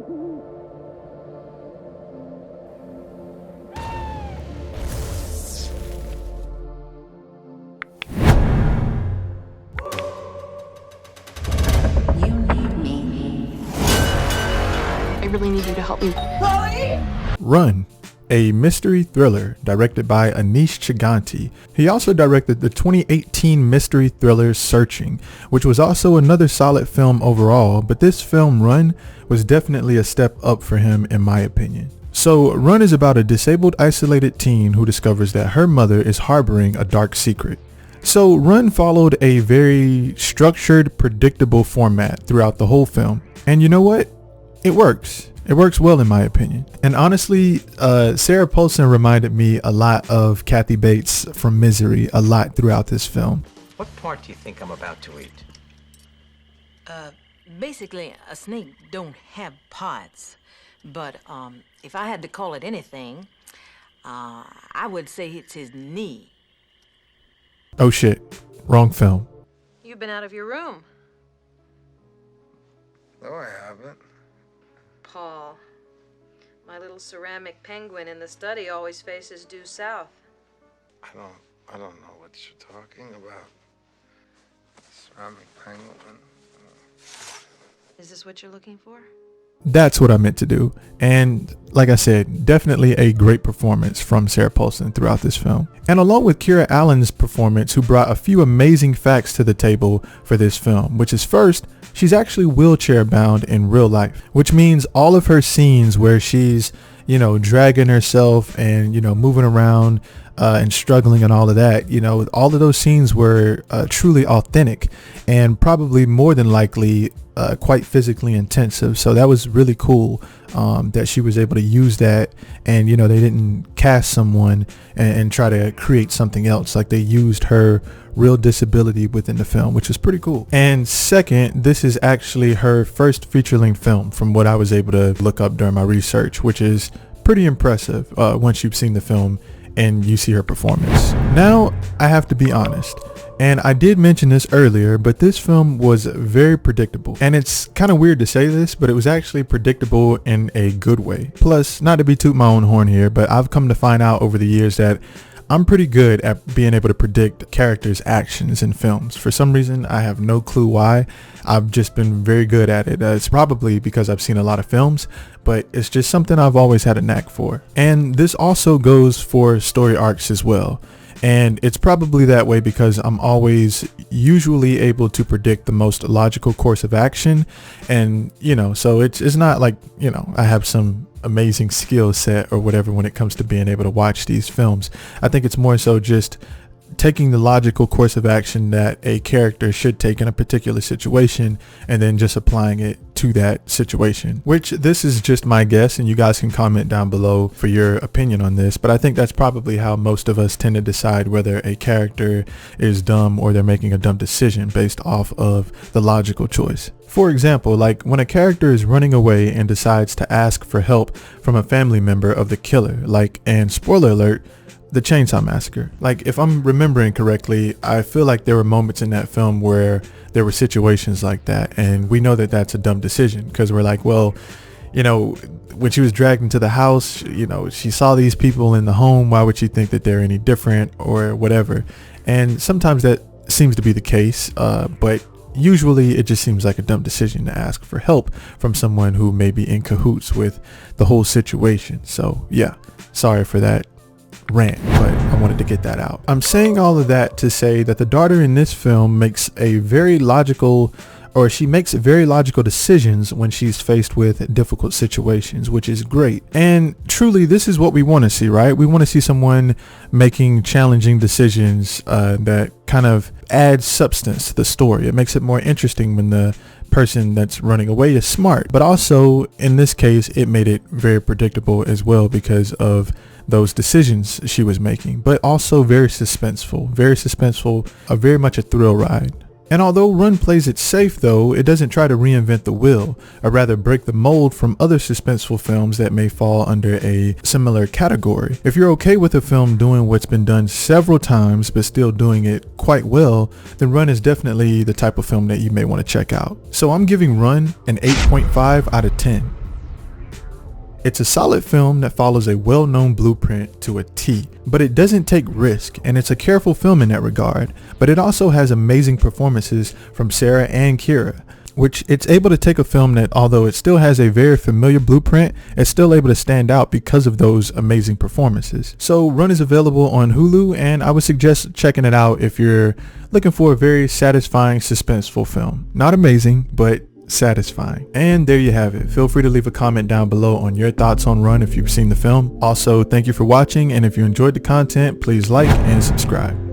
I really need you to help me. Run, a mystery thriller directed by Aneesh Chaganty. He also directed the 2018 mystery thriller Searching, which was also another solid film overall, but this film Run was definitely a step up for him in my opinion. So Run is about a disabled, isolated teen who discovers that her mother is harboring a dark secret. So Run followed a very structured, predictable format throughout the whole film. And you know what? It works. It works well in my opinion. And honestly, Sarah Paulson reminded me a lot of Kathy Bates from Misery a lot throughout this film. What part do you think I'm about to eat? Basically, a snake don't have parts. But, if I had to call it anything, I would say it's his knee. Oh shit, wrong film. You've been out of your room. No, I haven't. Paul, my little ceramic penguin in the study always faces due south. I don't know what you're talking about. Ceramic penguin. Is this what you're looking for? That's what I meant to do. And like I said, definitely a great performance from Sarah Paulson throughout this film. And along with Kira Allen's performance, who brought a few amazing facts to the table for this film, which is first, she's actually wheelchair bound in real life, which means all of her scenes where she's, dragging herself and, moving around and struggling and all of that, all of those scenes were truly authentic and probably more than likely quite physically intensive. So that was really cool that she was able to use that, and they didn't cast someone and try to create something else. Like, they used her real disability within the film, which is pretty cool. And second, this is actually her first feature-length film from what I was able to look up during my research, which is pretty impressive once you've seen the film and you see her performance. Now, I have to be honest, and I did mention this earlier, but this film was very predictable. And it's kind of weird to say this, but it was actually predictable in a good way. Plus, not to be toot my own horn here, but I've come to find out over the years that I'm pretty good at being able to predict characters' actions in films. For some reason, I have no clue why. I've just been very good at it. It's probably because I've seen a lot of films, but it's just something I've always had a knack for. And this also goes for story arcs as well. And it's probably that way because I'm always usually able to predict the most logical course of action. And, so it's not like, I have some amazing skill set or whatever when it comes to being able to watch these films. I think it's more so just taking the logical course of action that a character should take in a particular situation and then just applying it to that situation, which this is just my guess, and you guys can comment down below for your opinion on this, but I think that's probably how most of us tend to decide whether a character is dumb or they're making a dumb decision based off of the logical choice. For example, like when a character is running away and decides to ask for help from a family member of the killer, like, and spoiler alert, the Chainsaw Massacre. Like, if I'm remembering correctly, I feel like there were moments in that film where there were situations like that, and we know that that's a dumb decision because we're like, well, when she was dragged into the house, she saw these people in the home. Why would she think that they're any different or whatever? And sometimes that seems to be the case, but usually it just seems like a dumb decision to ask for help from someone who may be in cahoots with the whole situation. So yeah, sorry for that rant, but I wanted to get that out. I'm saying all of that to say that the daughter in this film makes very logical decisions when she's faced with difficult situations, which is great. And truly, this is what we want to see, right? We want to see someone making challenging decisions that kind of add substance to the story. It makes it more interesting when the person that's running away is smart, but also in this case, it made it very predictable as well because of those decisions she was making, but also very suspenseful, very much a thrill ride. And although Run plays it safe though, it doesn't try to reinvent the wheel, or rather break the mold from other suspenseful films that may fall under a similar category. If you're okay with a film doing what's been done several times but still doing it quite well, then Run is definitely the type of film that you may want to check out. So I'm giving Run an 8.5 out of 10. It's a solid film that follows a well-known blueprint to a T, but it doesn't take risk, and it's a careful film in that regard, but it also has amazing performances from Sarah and Kira, which it's able to take a film that, although it still has a very familiar blueprint, it's still able to stand out because of those amazing performances. So Run is available on Hulu, and I would suggest checking it out if you're looking for a very satisfying, suspenseful film. Not amazing, but satisfying. And there you have it. Feel free to leave a comment down below on your thoughts on Run if you've seen the film. Also, thank you for watching, and if you enjoyed the content, please like and subscribe.